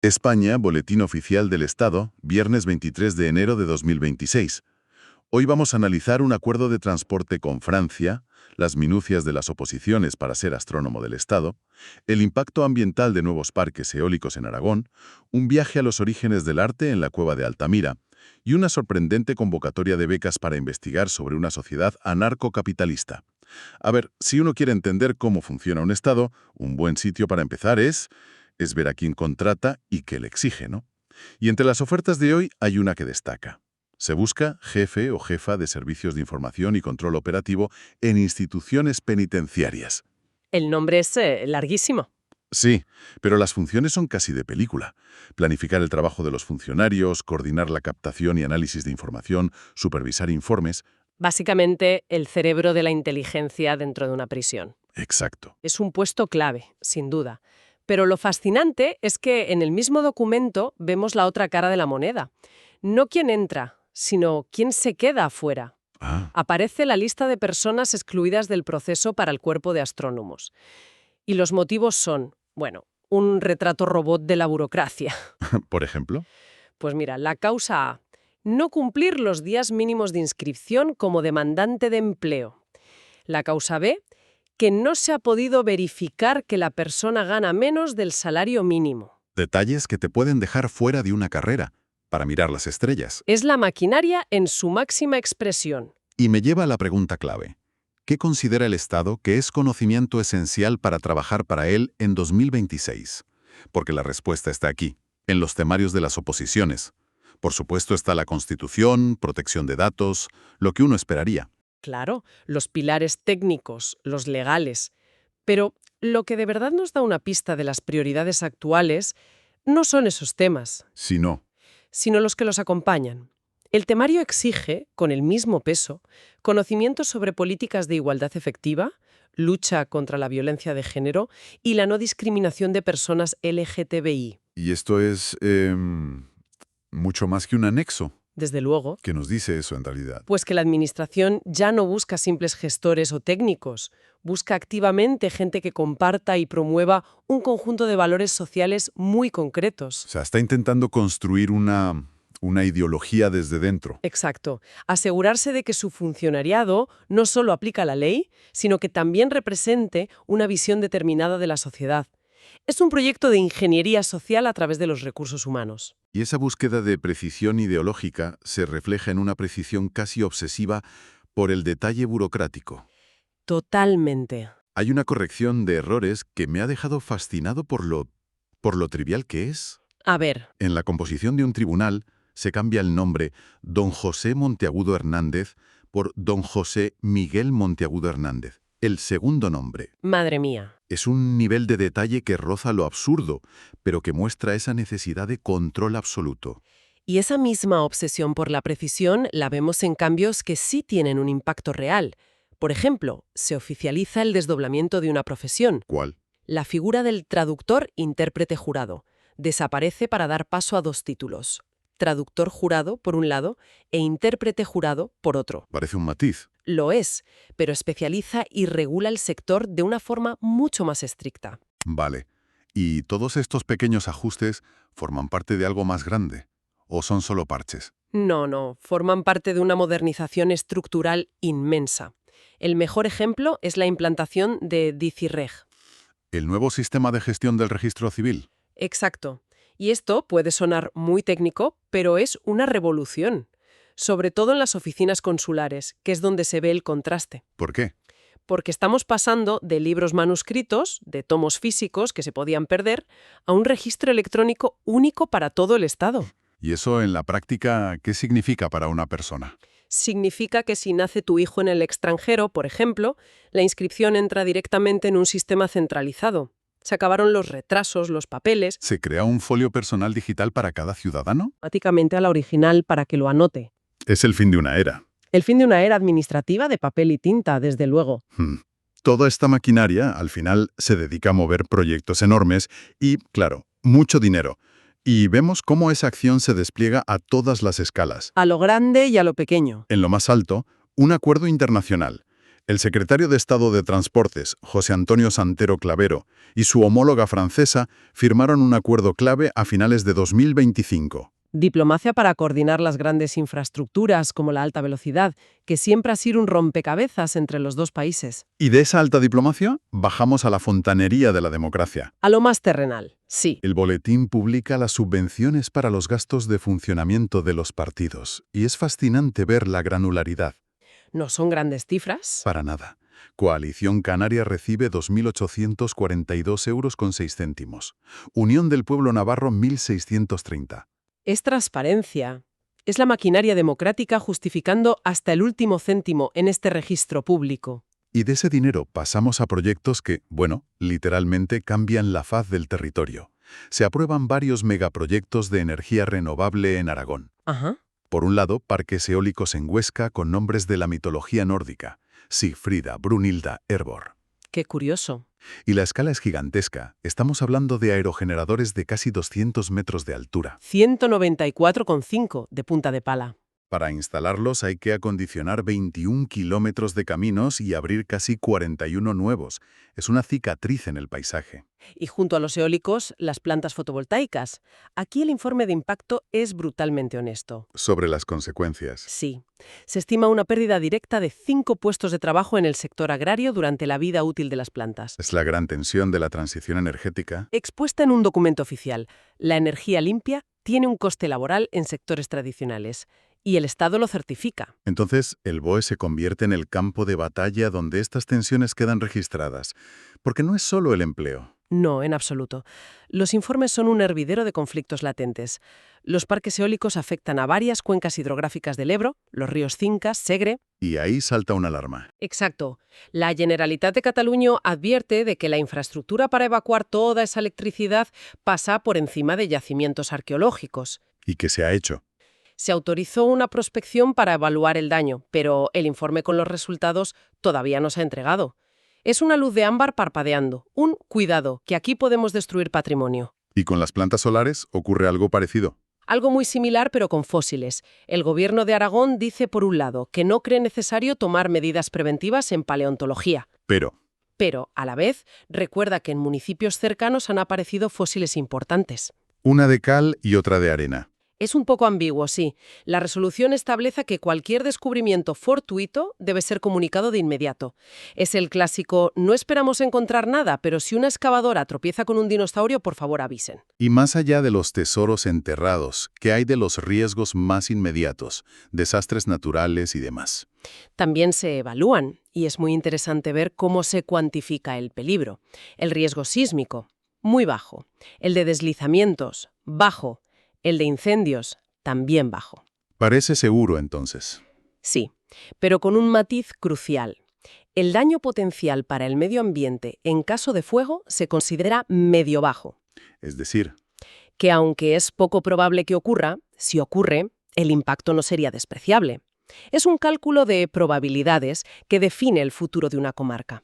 España, Boletín Oficial del Estado, viernes 23 de enero de 2026. Hoy vamos a analizar un acuerdo de transporte con Francia, las minucias de las oposiciones para ser astrónomo del Estado, el impacto ambiental de nuevos parques eólicos en Aragón, un viaje a los orígenes del arte en la cueva de Altamira y una sorprendente convocatoria de becas para investigar sobre una sociedad anarcocapitalista. A ver, si uno quiere entender cómo funciona un Estado, un buen sitio para empezar es ver a quién contrata y qué le exige, ¿no? Y entre las ofertas de hoy hay una que destaca. Se busca jefe o jefa de servicios de información y control operativo en instituciones penitenciarias. El nombre es larguísimo. Sí, pero las funciones son casi de película. Planificar el trabajo de los funcionarios, coordinar la captación y análisis de información, supervisar informes. Básicamente, el cerebro de la inteligencia dentro de una prisión. Exacto. Es un puesto clave, sin duda. Pero lo fascinante es que en el mismo documento vemos la otra cara de la moneda. No quién entra, sino quién se queda afuera. Ah, Aparece la lista de personas excluidas del proceso para el cuerpo de astrónomos. Y los motivos son, bueno, un retrato robot de la burocracia. por ejemplo. Pues mira, la causa A: no cumplir los días mínimos de inscripción como demandante de empleo. La causa B: que no se ha podido verificar que la persona gana menos del salario mínimo. Detalles que te pueden dejar fuera de una carrera, para mirar las estrellas. Es la maquinaria en su máxima expresión. Y me lleva a la pregunta clave. ¿Qué considera el Estado que es conocimiento esencial para trabajar para él en 2026? Porque la respuesta está aquí, en los temarios de las oposiciones. Por supuesto está la Constitución, protección de datos, lo que uno esperaría. Claro, los pilares técnicos, los legales. Pero lo que de verdad nos da una pista de las prioridades actuales no son esos temas, Si no, sino los que los acompañan. El temario exige, con el mismo peso, conocimientos sobre políticas de igualdad efectiva, lucha contra la violencia de género y la no discriminación de personas LGTBI. y esto es mucho más que un anexo. Desde luego, ¿Qué nos dice eso en realidad? pues que la Administración ya no busca simples gestores o técnicos, busca activamente gente que comparta y promueva un conjunto de valores sociales muy concretos. O sea, está intentando construir una ideología desde dentro. Exacto. Asegurarse de que su funcionariado no solo aplica la ley, sino que también represente una visión determinada de la sociedad. Es un proyecto de ingeniería social a través de los recursos humanos. Y esa búsqueda de precisión ideológica se refleja en una precisión casi obsesiva por el detalle burocrático. Totalmente. Hay una corrección de errores que me ha dejado fascinado por lo trivial que es. A ver, En la composición de un tribunal se cambia el nombre Don José Monteagudo Hernández por Don José Miguel Monteagudo Hernández. El segundo nombre. madre mía. Es un nivel de detalle que roza lo absurdo, pero que muestra esa necesidad de control absoluto. Y esa misma obsesión por la precisión la vemos en cambios que sí tienen un impacto real. Por ejemplo, se oficializa el desdoblamiento de una profesión. ¿Cuál? La figura del traductor-intérprete jurado desaparece para dar paso a dos títulos: traductor jurado, por un lado, e intérprete jurado, por otro. Parece un matiz. Lo es, pero especializa y regula el sector de una forma mucho más estricta. Vale. ¿Y todos estos pequeños ajustes forman parte de algo más grande? ¿O son solo parches? No, forman parte de una modernización estructural inmensa. El mejor ejemplo es la implantación de DICIREG. ¿El nuevo sistema de gestión del registro civil? Exacto. Y esto puede sonar muy técnico, pero es una revolución. Sobre todo en las oficinas consulares, que es donde se ve el contraste. ¿Por qué? Porque estamos pasando de libros manuscritos, de tomos físicos que se podían perder, a un registro electrónico único para todo el Estado. ¿Y eso en la práctica qué significa para una persona? Significa que si nace tu hijo en el extranjero, por ejemplo, la inscripción entra directamente en un sistema centralizado. Se acabaron los retrasos, los papeles, ¿Se crea un folio personal digital para cada ciudadano? automáticamente a la original para que lo anote. Es el fin de una era. El fin de una era administrativa de papel y tinta, desde luego. Toda esta maquinaria, al final, se dedica a mover proyectos enormes y, claro, mucho dinero. Y vemos cómo esa acción se despliega a todas las escalas. A lo grande y a lo pequeño. En lo más alto, un acuerdo internacional. El secretario de Estado de Transportes, José Antonio Santero Clavero, y su homóloga francesa firmaron un acuerdo clave a finales de 2025. Diplomacia para coordinar las grandes infraestructuras como la alta velocidad, que siempre ha sido un rompecabezas entre los dos países. Y de esa alta diplomacia bajamos a la fontanería de la democracia. A lo más terrenal, sí. El boletín publica las subvenciones para los gastos de funcionamiento de los partidos, y es fascinante ver la granularidad. ¿No son grandes cifras? Para nada. Coalición Canaria recibe 2.842,06 €. Unión del Pueblo Navarro 1.630. Es transparencia. Es la maquinaria democrática justificando hasta el último céntimo en este registro público. Y de ese dinero pasamos a proyectos que, bueno, literalmente cambian la faz del territorio. Se aprueban varios megaproyectos de energía renovable en Aragón. Ajá. Por un lado, parques eólicos en Huesca con nombres de la mitología nórdica: Sigfrida, Brunilda, Erbor. Qué curioso. Y la escala es gigantesca. Estamos hablando de aerogeneradores de casi 200 metros de altura. 194,5 de punta de pala. Para instalarlos hay que acondicionar 21 kilómetros de caminos y abrir casi 41 nuevos. Es una cicatriz en el paisaje. Y junto a los eólicos, las plantas fotovoltaicas. Aquí el informe de impacto es brutalmente honesto. Sobre las consecuencias. Sí. Se estima una pérdida directa de 5 puestos de trabajo en el sector agrario durante la vida útil de las plantas. Es la gran tensión de la transición energética. Expuesta en un documento oficial, la energía limpia tiene un coste laboral en sectores tradicionales. Y el Estado lo certifica. Entonces, el BOE se convierte en el campo de batalla donde estas tensiones quedan registradas. Porque no es solo el empleo. No, en absoluto. Los informes son un hervidero de conflictos latentes. Los parques eólicos afectan a varias cuencas hidrográficas del Ebro, los ríos Cinca, Segre. Y ahí salta una alarma. Exacto. La Generalitat de Cataluña advierte de que la infraestructura para evacuar toda esa electricidad pasa por encima de yacimientos arqueológicos. ¿Y qué se ha hecho? Se autorizó una prospección para evaluar el daño, pero el informe con los resultados todavía no se ha entregado. Es una luz de ámbar parpadeando. Un cuidado, que aquí podemos destruir patrimonio. ¿Y con las plantas solares ocurre algo parecido? Algo muy similar, pero con fósiles. El gobierno de Aragón dice, por un lado, que no cree necesario tomar medidas preventivas en paleontología. Pero, a la vez, recuerda que en municipios cercanos han aparecido fósiles importantes. Una de cal y otra de arena. Es un poco ambiguo, sí. La resolución establece que cualquier descubrimiento fortuito debe ser comunicado de inmediato. Es el clásico, no esperamos encontrar nada, pero si una excavadora tropieza con un dinosaurio, por favor avisen. Y más allá de los tesoros enterrados, ¿qué hay de los riesgos más inmediatos? Desastres naturales y demás. También se evalúan, y es muy interesante ver cómo se cuantifica el peligro. El riesgo sísmico, muy bajo. El de deslizamientos, bajo. El de incendios, también bajo. Parece seguro, entonces. Sí, pero con un matiz crucial. El daño potencial para el medio ambiente en caso de fuego se considera medio bajo. Es decir, Que aunque es poco probable que ocurra, si ocurre, el impacto no sería despreciable. Es un cálculo de probabilidades que define el futuro de una comarca.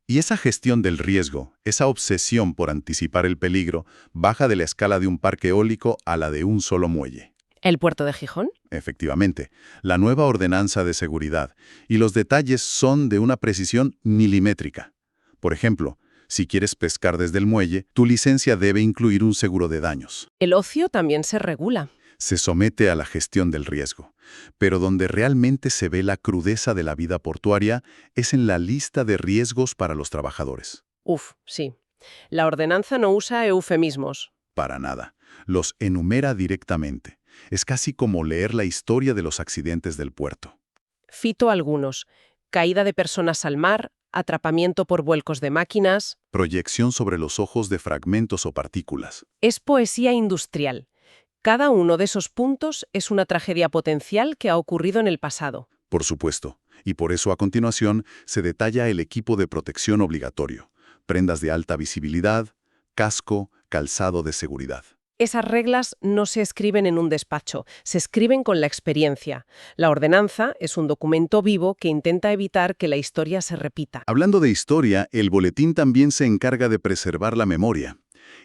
y esa gestión del riesgo, esa obsesión por anticipar el peligro, baja de la escala de un parque eólico a la de un solo muelle. ¿El puerto de Gijón? Efectivamente, la nueva ordenanza de seguridad, y los detalles son de una precisión milimétrica. Por ejemplo, si quieres pescar desde el muelle, tu licencia debe incluir un seguro de daños. El ocio también se regula. Se somete a la gestión del riesgo. Pero donde realmente se ve la crudeza de la vida portuaria es en la lista de riesgos para los trabajadores. Sí. La ordenanza no usa eufemismos. Para nada. Los enumera directamente. Es casi como leer la historia de los accidentes del puerto. Cito algunos. Caída de personas al mar, atrapamiento por vuelcos de máquinas. Proyección sobre los ojos de fragmentos o partículas. Es poesía industrial. Cada uno de esos puntos es una tragedia potencial que ha ocurrido en el pasado. Por supuesto. Y por eso a continuación se detalla el equipo de protección obligatorio. Prendas de alta visibilidad, casco, calzado de seguridad. Esas reglas no se escriben en un despacho, se escriben con la experiencia. La ordenanza es un documento vivo que intenta evitar que la historia se repita. Hablando de historia, el boletín también se encarga de preservar la memoria.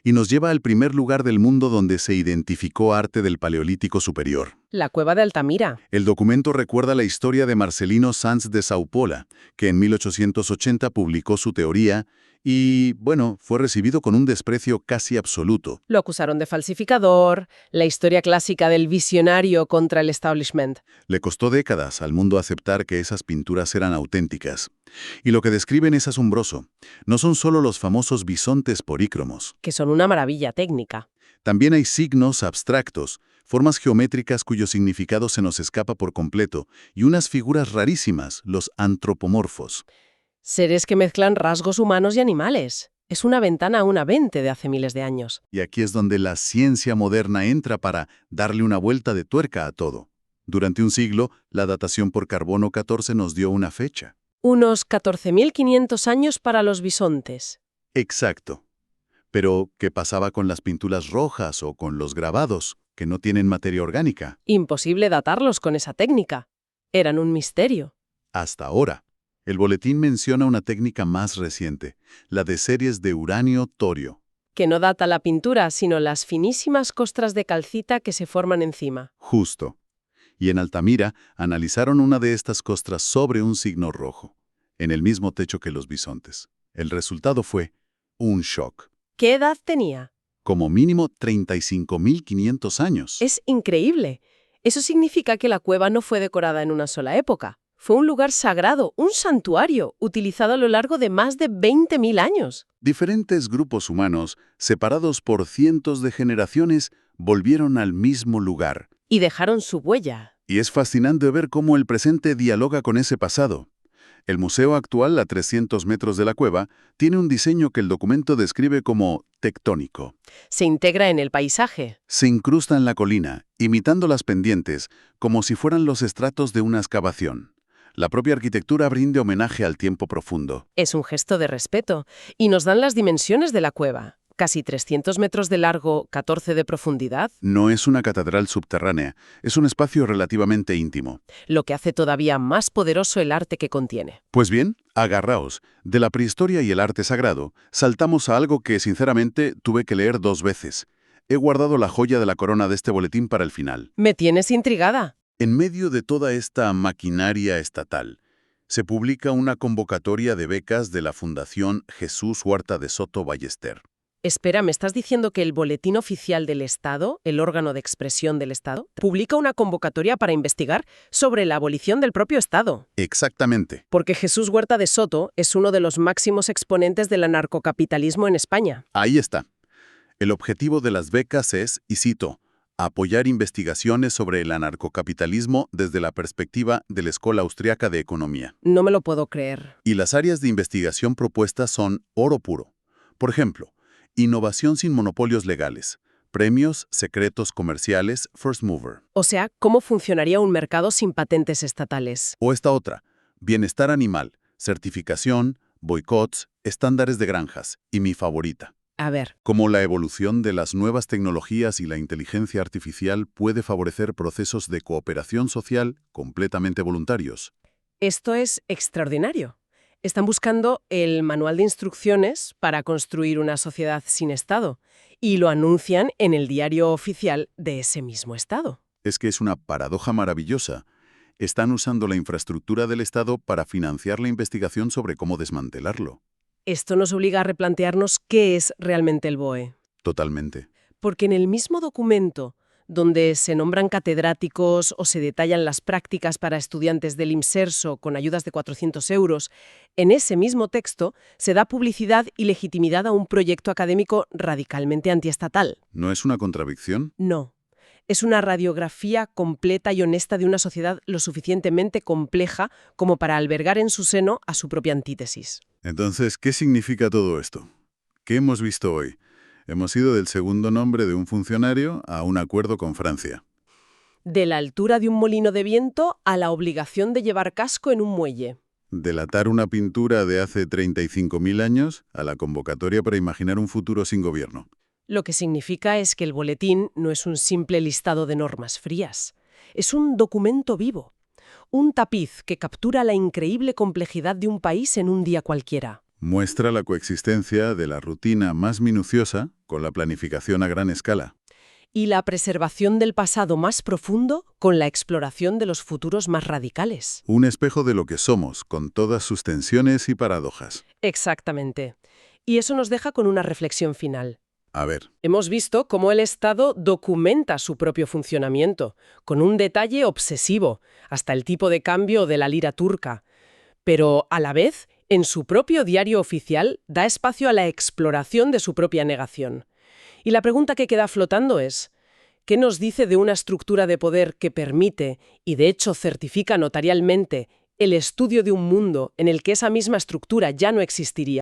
Y nos lleva al primer lugar del mundo donde se identificó arte del Paleolítico Superior. La cueva de Altamira. El documento recuerda la historia de Marcelino Sanz de Saupola, que en 1880 publicó su teoría y, bueno, fue recibido con un desprecio casi absoluto. Lo acusaron de falsificador, la historia clásica del visionario contra el establishment. Le costó décadas al mundo aceptar que esas pinturas eran auténticas. Y lo que describen es asombroso. No son solo los famosos bisontes porícromos. Que son una maravilla técnica. También hay signos abstractos, formas geométricas cuyo significado se nos escapa por completo, y unas figuras rarísimas, los antropomorfos. Seres que mezclan rasgos humanos y animales. Es una ventana a una mente de hace miles de años. Y aquí es donde la ciencia moderna entra para darle una vuelta de tuerca a todo. Durante un siglo, la datación por carbono 14 nos dio una fecha. Unos 14.500 años para los bisontes. Exacto. Pero, ¿qué pasaba con las pinturas rojas o con los grabados, que no tienen materia orgánica? Imposible datarlos con esa técnica. Eran un misterio. Hasta ahora. El boletín menciona una técnica más reciente, la de series de uranio-torio. Que no data la pintura, sino las finísimas costras de calcita que se forman encima. Justo. Y en Altamira analizaron una de estas costras sobre un signo rojo, en el mismo techo que los bisontes. El resultado fue un shock. ¿Qué edad tenía? Como mínimo 35.500 años. Es increíble. Eso significa que la cueva no fue decorada en una sola época. Fue un lugar sagrado, un santuario, utilizado a lo largo de más de 20.000 años. Diferentes grupos humanos, separados por cientos de generaciones, volvieron al mismo lugar. Y dejaron su huella. Y es fascinante ver cómo el presente dialoga con ese pasado. El museo actual, a 300 metros de la cueva, tiene un diseño que el documento describe como tectónico. Se integra en el paisaje. Se incrusta en la colina, imitando las pendientes, como si fueran los estratos de una excavación. La propia arquitectura rinde homenaje al tiempo profundo. Es un gesto de respeto. Y nos dan las dimensiones de la cueva. Casi 300 metros de largo, 14 de profundidad. No es una catedral subterránea, es un espacio relativamente íntimo. Lo que hace todavía más poderoso el arte que contiene. Pues bien, agarraos. De la prehistoria y el arte sagrado, saltamos a algo que, sinceramente, tuve que leer 2 veces. He guardado la joya de la corona de este boletín para el final. Me tienes intrigada. En medio de toda esta maquinaria estatal, se publica una convocatoria de becas de la Fundación Jesús Huerta de Soto Ballester. Espera, ¿me estás diciendo que el Boletín Oficial del Estado, el órgano de expresión del Estado, publica una convocatoria para investigar sobre la abolición del propio Estado? Exactamente. Porque Jesús Huerta de Soto es uno de los máximos exponentes del anarcocapitalismo en España. Ahí está. El objetivo de las becas es, y cito, apoyar investigaciones sobre el anarcocapitalismo desde la perspectiva de la Escuela Austriaca de Economía. No me lo puedo creer. Y las áreas de investigación propuestas son oro puro. Por ejemplo, innovación sin monopolios legales, premios, secretos comerciales, first mover. O sea, ¿cómo funcionaría un mercado sin patentes estatales? O esta otra, bienestar animal, certificación, boicots, estándares de granjas, y mi favorita. A ver, Cómo la evolución de las nuevas tecnologías y la inteligencia artificial puede favorecer procesos de cooperación social completamente voluntarios. esto es extraordinario. Están buscando el manual de instrucciones para construir una sociedad sin Estado y lo anuncian en el diario oficial de ese mismo Estado. Es que es una paradoja maravillosa. Están usando la infraestructura del Estado para financiar la investigación sobre cómo desmantelarlo. Esto nos obliga a replantearnos qué es realmente el BOE. Totalmente. Porque en el mismo documento, donde se nombran catedráticos o se detallan las prácticas para estudiantes del IMSERSO con ayudas de 400 euros, en ese mismo texto se da publicidad y legitimidad a un proyecto académico radicalmente antiestatal. ¿No es una contradicción? No. Es una radiografía completa y honesta de una sociedad lo suficientemente compleja como para albergar en su seno a su propia antítesis. Entonces, ¿qué significa todo esto? ¿Qué hemos visto hoy? Hemos ido del segundo nombre de un funcionario a un acuerdo con Francia. De la altura de un molino de viento a la obligación de llevar casco en un muelle. Delatar una pintura de hace 35.000 años a la convocatoria para imaginar un futuro sin gobierno. Lo que significa es que el boletín no es un simple listado de normas frías. Es un documento vivo. Un tapiz que captura la increíble complejidad de un país en un día cualquiera. Muestra la coexistencia de la rutina más minuciosa con la planificación a gran escala. y la preservación del pasado más profundo con la exploración de los futuros más radicales. Un espejo de lo que somos, con todas sus tensiones y paradojas. Exactamente. Y eso nos deja con una reflexión final. A ver, Hemos visto cómo el Estado documenta su propio funcionamiento, con un detalle obsesivo, hasta el tipo de cambio de la lira turca. Pero, a la vez, en su propio diario oficial, da espacio a la exploración de su propia negación. Y la pregunta que queda flotando es, ¿qué nos dice de una estructura de poder que permite, y de hecho certifica notarialmente, el estudio de un mundo en el que esa misma estructura ya no existiría?